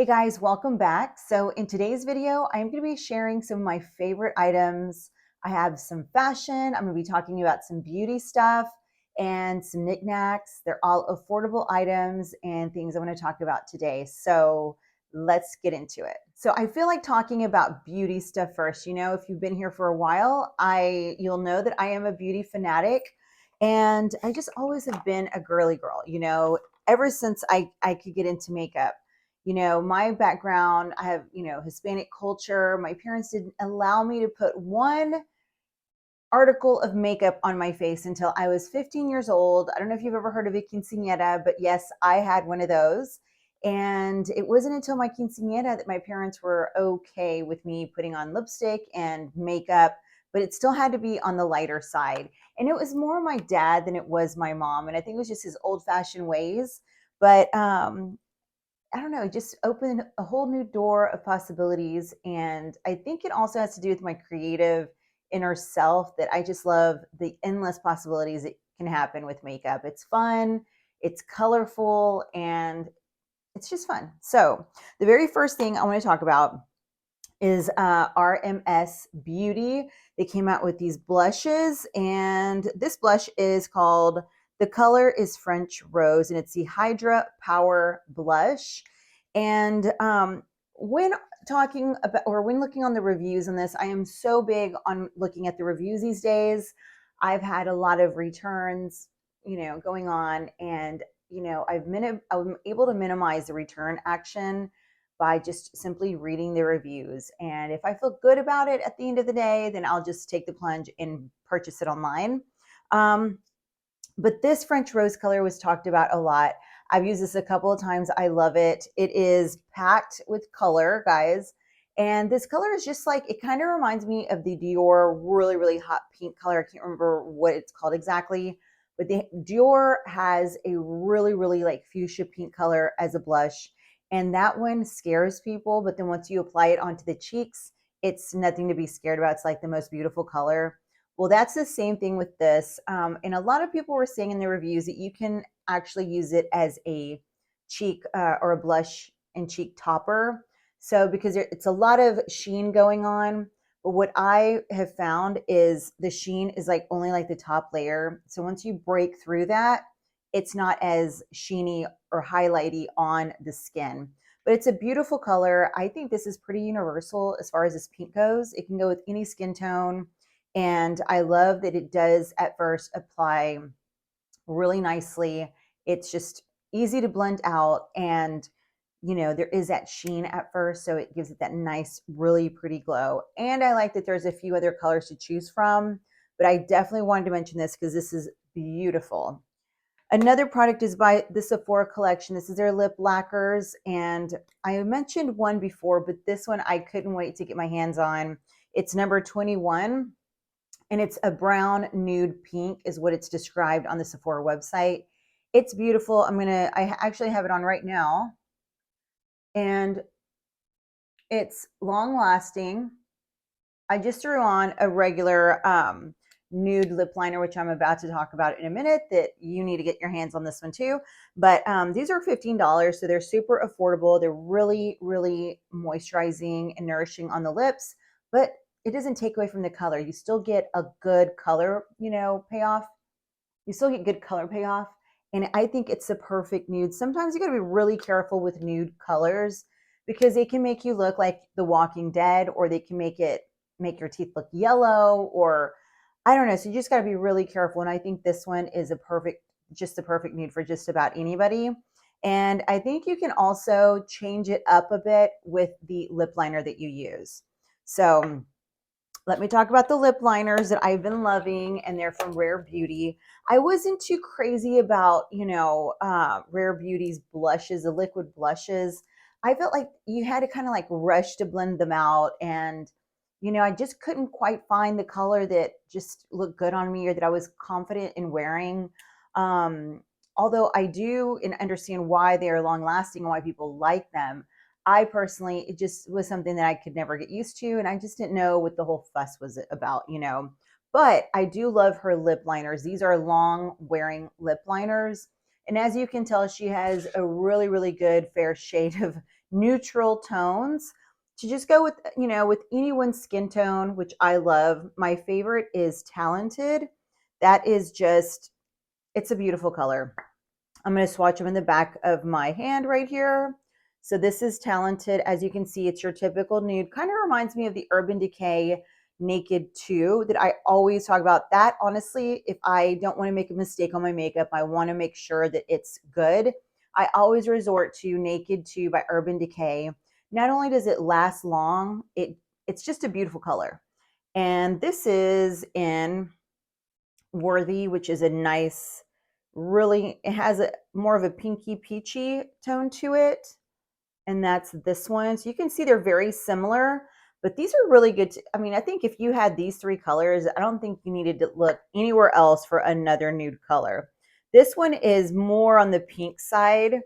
Hey guys, welcome back. So in today's video, I'm going to be sharing some of my favorite items. I have some fashion. I'm going to be talking about some beauty stuff and some knickknacks. They're all affordable items and things I want to talk about today. So let's get into it. So I feel like talking about beauty stuff first. You know, if you've been here for a while, you'll know that I am a beauty fanatic and I just always have been a girly girl, ever since I could get into makeup. My background, I have, Hispanic culture. My parents didn't allow me to put one article of makeup on my face until I was 15 years old. I don't know if you've ever heard of a quinceañera, but yes, I had one of those. And it wasn't until my quinceañera that my parents were okay with me putting on lipstick and makeup, but it still had to be on the lighter side. And it was more my dad than it was my mom. And I think it was just his old fashioned ways. But I don't know, just opened a whole new door of possibilities. And I think it also has to do with my creative inner self that I just love the endless possibilities that can happen with makeup. It's fun, it's colorful, and it's just fun. So, the very first thing I want to talk about is RMS Beauty. They came out with these blushes, and this blush is called, the color is French Rose, and it's the Hydra Power Blush. And when talking about, or when looking on the reviews on this, I am so big on looking at the reviews these days. I've had a lot of returns, going on, and I'm able to minimize the return action by just simply reading the reviews. And if I feel good about it at the end of the day, then I'll just take the plunge and purchase it online. But this French rose color was talked about a lot. I've used this a couple of times. I love it. It is packed with color, guys. And this color is just like, it kind of reminds me of the Dior really, really hot pink color. I can't remember what it's called exactly, but the Dior has a really, really like fuchsia pink color as a blush. And that one scares people. But then once you apply it onto the cheeks, it's nothing to be scared about. It's like the most beautiful color. Well, that's the same thing with this. And a lot of people were saying in the reviews that you can actually use it as a cheek or a blush and cheek topper. So because it's a lot of sheen going on, but what I have found is the sheen is like only like the top layer. So once you break through that, it's not as sheeny or highlighty on the skin. But it's a beautiful color. I think this is pretty universal as far as this pink goes. It can go with any skin tone. And I love that it does at first apply really nicely. It's just easy to blend out. And, there is that sheen at first. So it gives it that nice, really pretty glow. And I like that there's a few other colors to choose from. But I definitely wanted to mention this because this is beautiful. Another product is by the Sephora collection. This is their lip lacquers. And I mentioned one before, but this one I couldn't wait to get my hands on. It's number 21. And it's a brown nude pink is what it's described on the Sephora website. It's beautiful. I actually have it on right now. And it's long lasting. I just threw on a regular nude lip liner, which I'm about to talk about in a minute, that you need to get your hands on this one too. But these are $15, so they're super affordable. They're really, really moisturizing and nourishing on the lips, but it doesn't take away from the color. You still get a good color, payoff. You still get good color payoff. And I think it's the perfect nude. Sometimes you got to be really careful with nude colors because they can make you look like The Walking Dead, or they can make your teeth look yellow, or I don't know. So you just got to be really careful. And I think this one is just the perfect nude for just about anybody. And I think you can also change it up a bit with the lip liner that you use. So let me talk about the lip liners that I've been loving, and they're from Rare Beauty. I wasn't too crazy about, Rare Beauty's blushes, the liquid blushes. I felt like you had to kind of like rush to blend them out. And, I just couldn't quite find the color that just looked good on me or that I was confident in wearing. Although I do and understand why they are long lasting and why people like them. I personally, it just was something that I could never get used to. And I just didn't know what the whole fuss was about, But I do love her lip liners. These are long wearing lip liners. And as you can tell, she has a really, really good fair shade of neutral tones to just go with, with anyone's skin tone, which I love. My favorite is Talented. That is just, it's a beautiful color. I'm going to swatch them in the back of my hand right here. So this is Talented. As you can see, it's your typical nude. Kind of reminds me of the Urban Decay Naked 2 that I always talk about. That, honestly, if I don't want to make a mistake on my makeup, I want to make sure that it's good, I always resort to Naked 2 by Urban Decay. Not only does it last long, it's just a beautiful color. And this is in Worthy, which is a nice, really, it has a more of a pinky peachy tone to it. And that's this one. So you can see they're very similar, but these are really good. I mean, I think if you had these three colors, I don't think you needed to look anywhere else for another nude color. This one is more on the pink side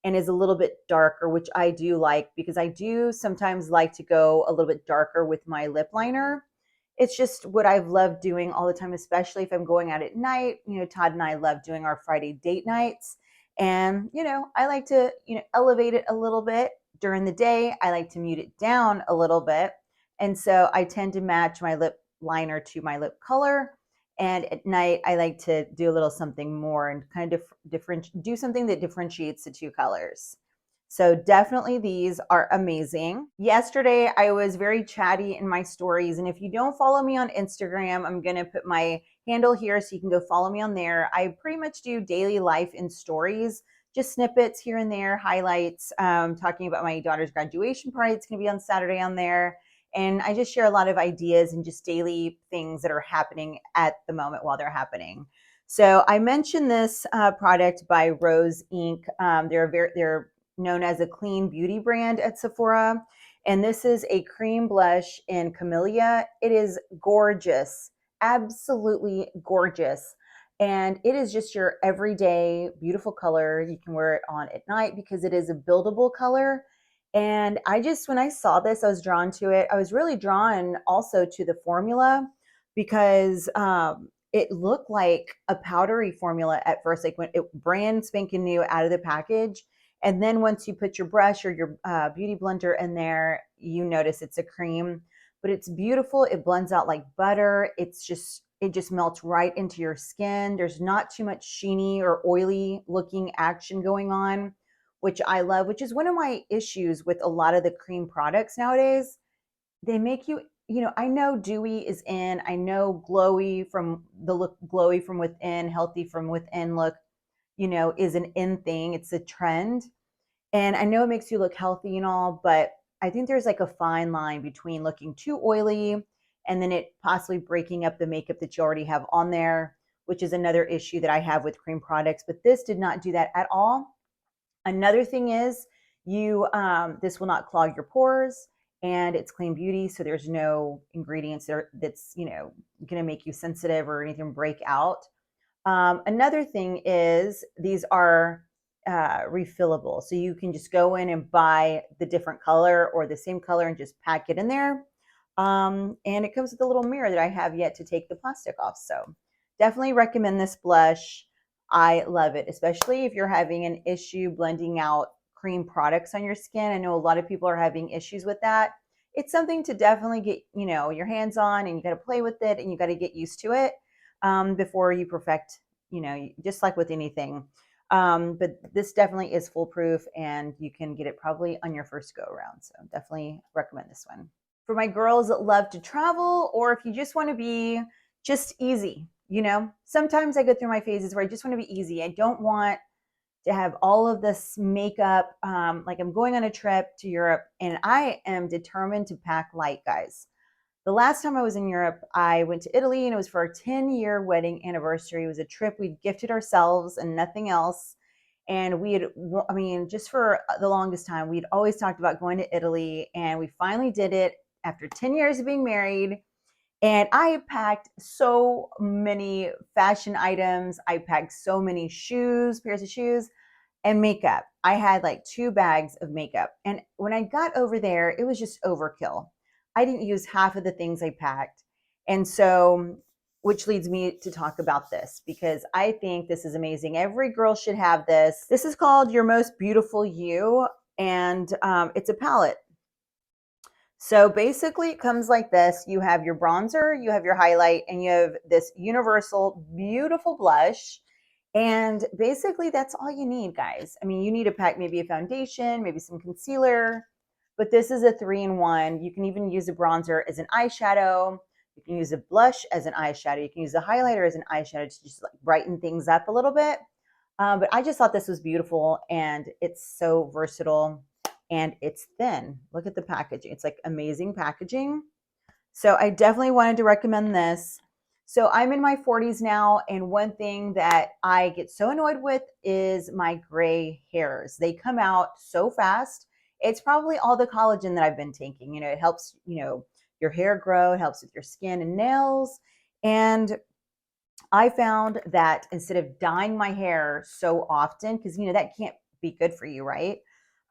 and is a little bit darker, which I do like because I do sometimes like to go a little bit darker with my lip liner. It's just what I've loved doing all the time, especially if I'm going out at night. Todd and I love doing our Friday date nights. And, I like to, elevate it a little bit during the day. I like to mute it down a little bit. And so I tend to match my lip liner to my lip color. And at night, I like to do a little something more and kind of do something that differentiates the two colors. So definitely these are amazing. Yesterday, I was very chatty in my stories. And if you don't follow me on Instagram, I'm going to put my handle here so you can go follow me on there. I pretty much do daily life in stories, just snippets here and there, highlights, talking about my daughter's graduation party. It's going to be on Saturday on there. And I just share a lot of ideas and just daily things that are happening at the moment while they're happening. So I mentioned this product by Rose Inc. They're known as a clean beauty brand at Sephora. And this is a cream blush in Camellia. It is gorgeous, absolutely gorgeous. And it is just your everyday beautiful color. You can wear it on at night because it is a buildable color. And when I saw this, I was drawn to it. I was really drawn also to the formula because it looked like a powdery formula at first, like when it brand spanking new out of the package. And then once you put your brush or your beauty blender in there, you notice it's a cream, but it's beautiful. It blends out like butter. It just melts right into your skin. There's not too much sheeny or oily looking action going on, which I love, which is one of my issues with a lot of the cream products nowadays. They make you, I know dewy is in, I know glowy from the look, glowy from within, healthy from within look, is an in thing. It's a trend. And I know it makes you look healthy and all, but I think there's like a fine line between looking too oily and then it possibly breaking up the makeup that you already have on there, which is another issue that I have with cream products. But this did not do that at all. Another thing is this will not clog your pores and it's clean beauty. So there's no ingredients that's, going to make you sensitive or anything break out. Another thing is these are refillable. So you can just go in and buy the different color or the same color and just pack it in there. And it comes with a little mirror that I have yet to take the plastic off. So definitely recommend this blush. I love it, especially if you're having an issue blending out cream products on your skin. I know a lot of people are having issues with that. It's something to definitely get, your hands on, and you got to play with it and you got to get used to it before you perfect, just like with anything. But this definitely is foolproof and you can get it probably on your first go around. So definitely recommend this one. For my girls that love to travel, or if you just want to be just easy, sometimes I go through my phases where I just want to be easy. I don't want to have all of this makeup. Like I'm going on a trip to Europe and I am determined to pack light, guys. The last time I was in Europe, I went to Italy and it was for our 10-year wedding anniversary. It was a trip we'd gifted ourselves and nothing else. And just for the longest time, we'd always talked about going to Italy, and we finally did it after 10 years of being married. And I packed so many fashion items. I packed so many pairs of shoes, and makeup. I had like 2 bags of makeup. And when I got over there, it was just overkill. I didn't use half of the things I packed. And so, which leads me to talk about this because I think this is amazing. Every girl should have this. This is called Your Most Beautiful You. and it's a palette. So basically it comes like this. You have your bronzer, you have your highlight, and you have this universal, beautiful blush. And basically that's all you need, guys. I mean, you need to pack maybe a foundation, maybe some concealer, but this is a 3-in-1. You can even use a bronzer as an eyeshadow. You can use a blush as an eyeshadow. You can use a highlighter as an eyeshadow to just like brighten things up a little bit. But I just thought this was beautiful, and it's so versatile, and it's thin. Look at the packaging. It's like amazing packaging. So I definitely wanted to recommend this. So I'm in my 40s now, and one thing that I get so annoyed with is my gray hairs. They come out so fast. It's probably all the collagen that I've been taking. You know, it helps, your hair grow, it helps with your skin and nails. And I found that instead of dyeing my hair so often, because that can't be good for you, right?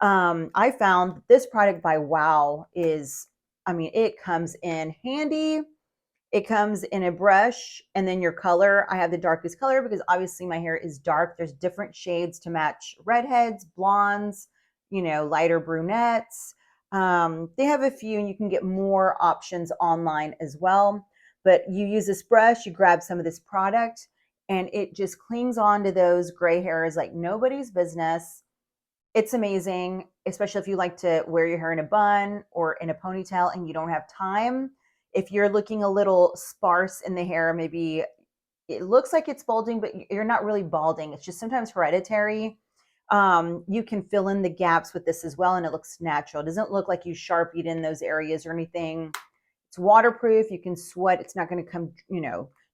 I found this product by Wow is, it comes in handy. It comes in a brush, and then your color. I have the darkest color because obviously my hair is dark. There's different shades to match redheads, blondes, lighter brunettes. They have a few, and you can get more options online as well. But you use this brush, you grab some of this product, and it just clings on to those gray hairs like nobody's business. It's amazing, especially if you like to wear your hair in a bun or in a ponytail and you don't have time. If you're looking a little sparse in the hair, maybe it looks like it's balding, but you're not really balding. It's just sometimes hereditary. You can fill in the gaps with this as well, and it looks natural. It doesn't look like you Sharpied in those areas or anything. It's waterproof. You can sweat. It's not going to come,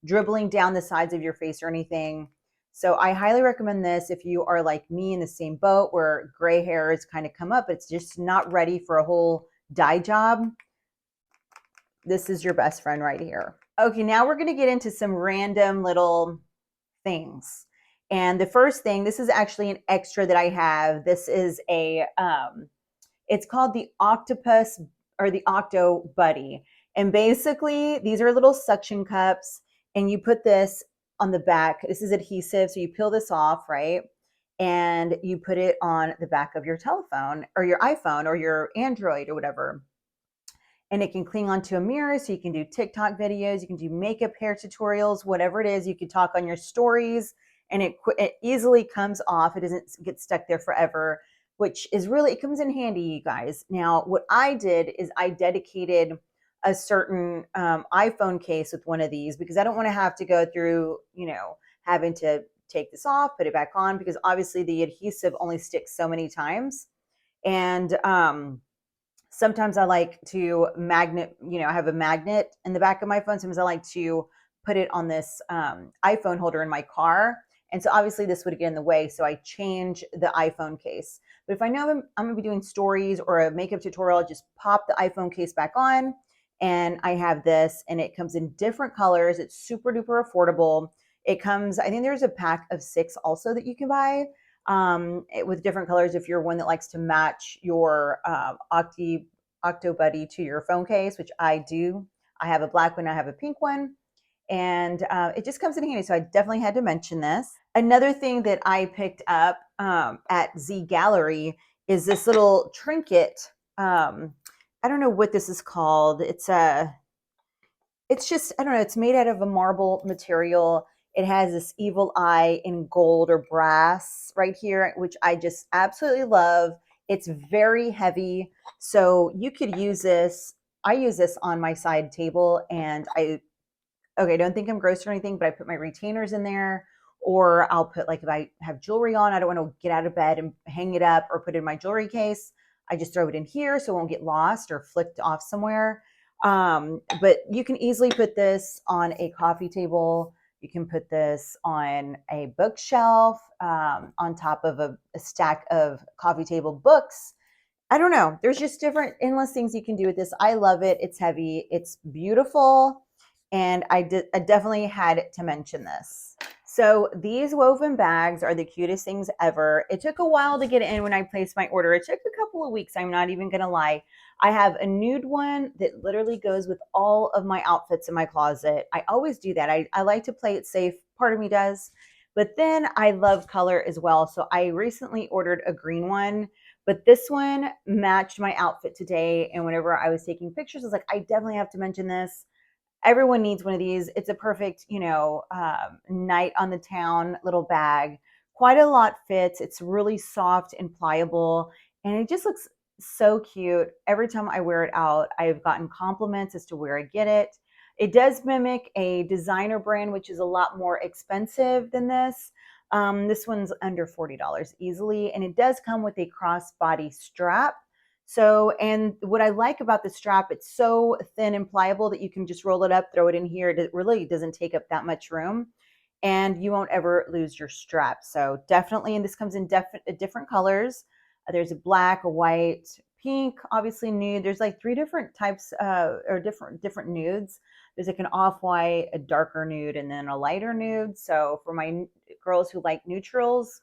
dribbling down the sides of your face or anything. So I highly recommend this if you are like me in the same boat where gray hairs kind of come up. It's just not ready for a whole dye job. This is your best friend right here. Okay, now we're going to get into some random little things. And the first thing, this is actually an extra that I have. This is it's called the Octopus or the Octo Buddy. And basically, these are little suction cups, and you put this on the back. This is adhesive, so you peel this off, right? And you put it on the back of your telephone or your iPhone or your Android or whatever. And it can cling onto a mirror, so you can do TikTok videos, you can do makeup hair tutorials, whatever it is. You can talk on your stories, and it easily comes off. It doesn't get stuck there forever, which is really, it comes in handy, you guys. Now, what I did is I dedicated a certain iPhone case with one of these because I don't want to have to go through, having to take this off, put it back on, because obviously the adhesive only sticks so many times. And sometimes I like to I have a magnet in the back of my phone. Sometimes I like to put it on this iPhone holder in my car. And so obviously this would get in the way. So I change the iPhone case. But if I know I'm going to be doing stories or a makeup tutorial, I'll just pop the iPhone case back on. And I have this, and it comes in different colors. It's super duper affordable. It comes, I think there's a pack of 6 also that you can buy with different colors if you're one that likes to match your Octo Buddy to your phone case, which I do. I have a black one, I have a pink one, and it just comes in handy. So I definitely had to mention this. Another thing that I picked up at Z Gallery is this little trinket. I don't know what this is called. It's just, I don't know, it's made out of a marble material. It has this evil eye in gold or brass right here, which I just absolutely love. It's very heavy, so you could use this. I use this on my side table, and don't think I'm gross or anything, but I put my retainers in there, or I'll put, like, if I have jewelry on, I don't want to get out of bed and hang it up or put it in my jewelry case. I just throw it in here so it won't get lost or flicked off somewhere. But you can easily put this on a coffee table. You can put this on a bookshelf, on top of a stack of coffee table books. I don't know. There's just different endless things you can do with this. I love it. It's heavy. It's beautiful. And I definitely had to mention this. So these woven bags are the cutest things ever. It took a while to get in when I placed my order. It took a couple of weeks. I'm not even going to lie. I have a nude one that literally goes with all of my outfits in my closet. I always do that. I like to play it safe. Part of me does. But then I love color as well. So I recently ordered a green one, But this one matched my outfit today. And whenever I was taking pictures, I was like, I definitely have to mention this. Everyone needs one of these. It's a perfect, night on the town little bag. Quite a lot fits. It's really soft and pliable, and it just looks so cute. Every time I wear it out, I've gotten compliments as to where I get it. It does mimic a designer brand, which is a lot more expensive than this. This one's under $40 easily, and it does come with a crossbody strap. So, and what I like about the strap, it's so thin and pliable that you can just roll it up, throw it in here. It really doesn't take up that much room, and you won't ever lose your strap. So definitely, and this comes in different colors. There's a black, a white, pink, obviously nude. There's like three different types or different nudes. There's like an off-white, a darker nude, and then a lighter nude. So for my girls who like neutrals,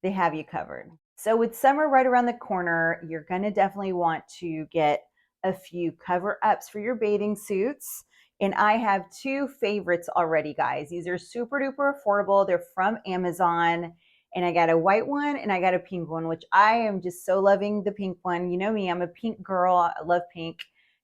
they have you covered. So with summer right around the corner, you're going to definitely want to get a few cover ups for your bathing suits. And I have two favorites already, guys. These are super duper affordable. They're from Amazon. And I got a white one and I got a pink one, which I am just so loving the pink one. You know me, I'm a pink girl. I love pink.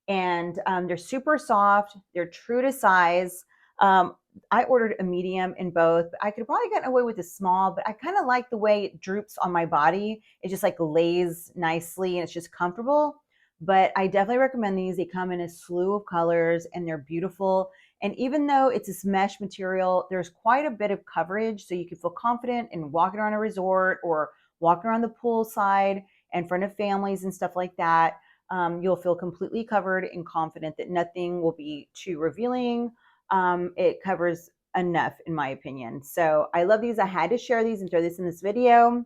And they're super soft. They're true to size. I ordered a medium in both. I could probably get away with a small, but I kind of like the way it droops on my body. It just like lays nicely and it's just comfortable. But I definitely recommend these. They come in a slew of colors and they're beautiful. And even though it's this mesh material, there's quite a bit of coverage. So you can feel confident in walking around a resort or walking around the pool side in front of families and stuff like that. You'll feel completely covered and confident that nothing will be too revealing. It covers enough in my opinion. So I love these. I had to share these and throw this in this video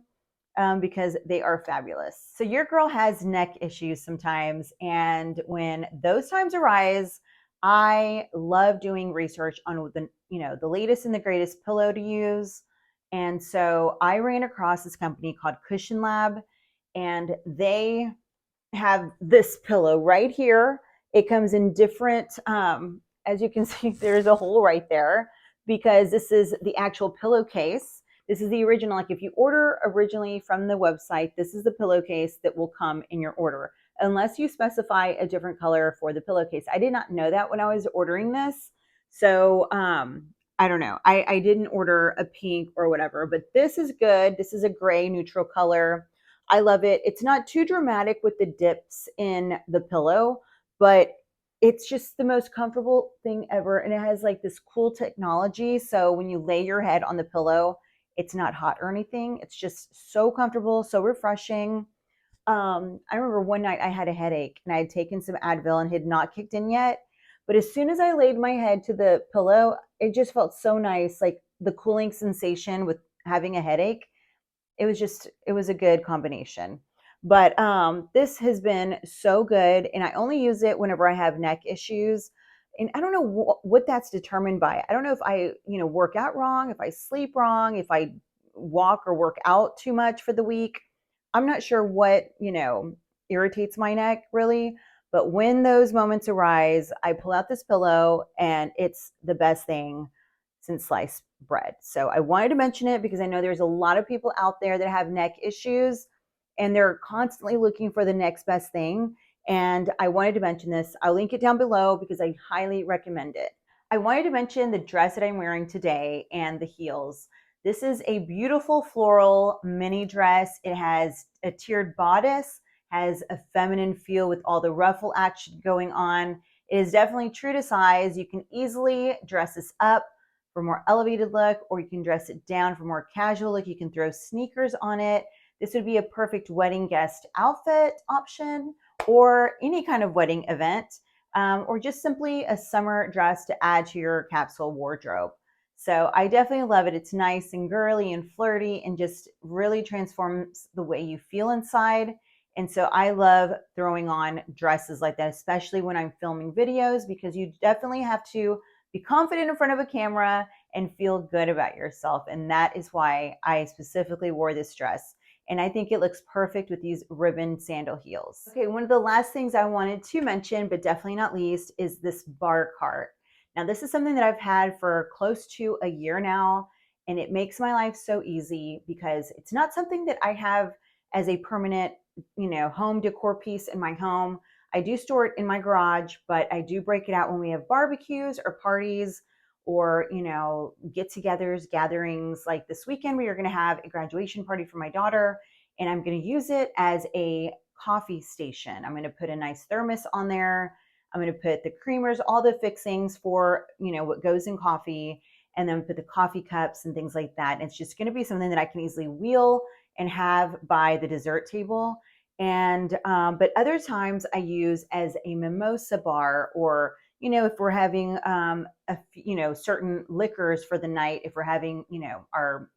because they are fabulous. So your girl has neck issues sometimes. And when those times arise, I love doing research on the latest and the greatest pillow to use. And so I ran across this company called Cushion Lab, and they have this pillow right here. It comes in different, as you can see, there's a hole right there because this is the actual pillowcase. This is the original. Like if you order originally from the website, this is the pillowcase that will come in your order, unless you specify a different color for the pillowcase. I did not know that when I was ordering this. So I don't know. I didn't order a pink or whatever, but this is good. This is a gray neutral color. I love it. It's not too dramatic with the dips in the pillow, but it's just the most comfortable thing ever. And it has like this cool technology. So when you lay your head on the pillow, it's not hot or anything. It's just so comfortable, so refreshing. I remember one night I had a headache and I had taken some Advil and had not kicked in yet. But as soon as I laid my head to the pillow, it just felt so nice, like the cooling sensation with having a headache. It was a good combination. But this has been so good, and I only use it whenever I have neck issues. And I don't know what that's determined by. I don't know if I work out wrong, if I sleep wrong, if I walk or work out too much for the week. I'm not sure what irritates my neck really. But when those moments arise, I pull out this pillow and it's the best thing since sliced bread. So I wanted to mention it because I know there's a lot of people out there that have neck issues and they're constantly looking for the next best thing. And I wanted to mention this. I'll link it down below because I highly recommend it. I wanted to mention the dress that I'm wearing today and the heels. This is a beautiful floral mini dress. It has a tiered bodice, has a feminine feel with all the ruffle action going on. It is definitely true to size. You can easily dress this up for more elevated look, or you can dress it down for more casual look. You can throw sneakers on it. This would be a perfect wedding guest outfit option or any kind of wedding event, or just simply a summer dress to add to your capsule wardrobe. So I definitely love it. It's nice and girly and flirty and just really transforms the way you feel inside. And so I love throwing on dresses like that, especially when I'm filming videos, because you definitely have to be confident in front of a camera and feel good about yourself. And that is why I specifically wore this dress. And I think it looks perfect with these ribbon sandal heels. Okay, one of the last things I wanted to mention, but definitely not least, is this bar cart. Now, this is something that I've had for close to a year now, and it makes my life so easy because it's not something that I have as a permanent, home decor piece in my home. I do store it in my garage, but I do break it out when we have barbecues or parties or, get-togethers, gatherings. Like this weekend, we are going to have a graduation party for my daughter, and I'm going to use it as a coffee station. I'm going to put a nice thermos on there. I'm going to put the creamers, all the fixings for, what goes in coffee, and then put the coffee cups and things like that. And it's just going to be something that I can easily wheel and have by the dessert table. And but other times I use as a mimosa bar, or if we're having certain liquors for the night, if we're having our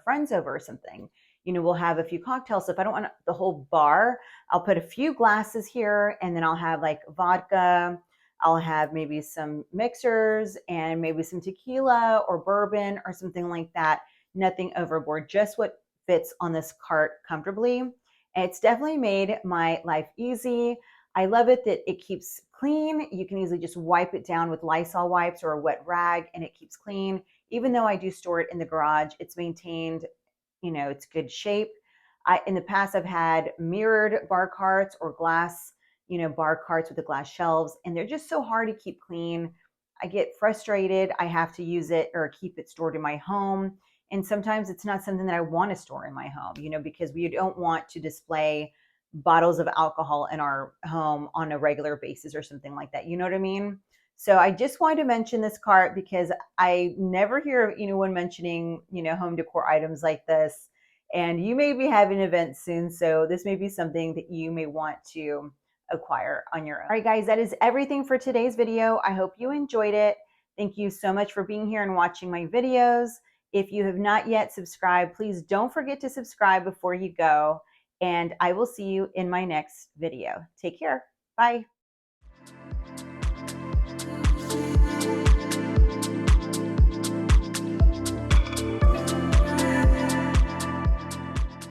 friends over or something, we'll have a few cocktails. So if I don't want the whole bar, I'll put a few glasses here, and then I'll have like vodka. I'll have maybe some mixers and maybe some tequila or bourbon or something like that. Nothing overboard, just what fits on this cart comfortably. And it's definitely made my life easy. I love it that it keeps clean. You can easily just wipe it down with Lysol wipes or a wet rag and it keeps clean. Even though I do store it in the garage, it's maintained, it's good shape. In the past, I've had mirrored bar carts or glass, bar carts with the glass shelves, and they're just so hard to keep clean. I get frustrated. I have to use it or keep it stored in my home. And sometimes it's not something that I want to store in my home, because we don't want to display bottles of alcohol in our home on a regular basis or something like that. You know what I mean? So I just wanted to mention this cart because I never hear of anyone mentioning, home decor items like this. And you may be having an event soon, so this may be something that you may want to acquire on your own. All right, guys, that is everything for today's video. I hope you enjoyed it. Thank you so much for being here and watching my videos. If you have not yet subscribed, please don't forget to subscribe before you go. And I will see you in my next video. Take care. Bye.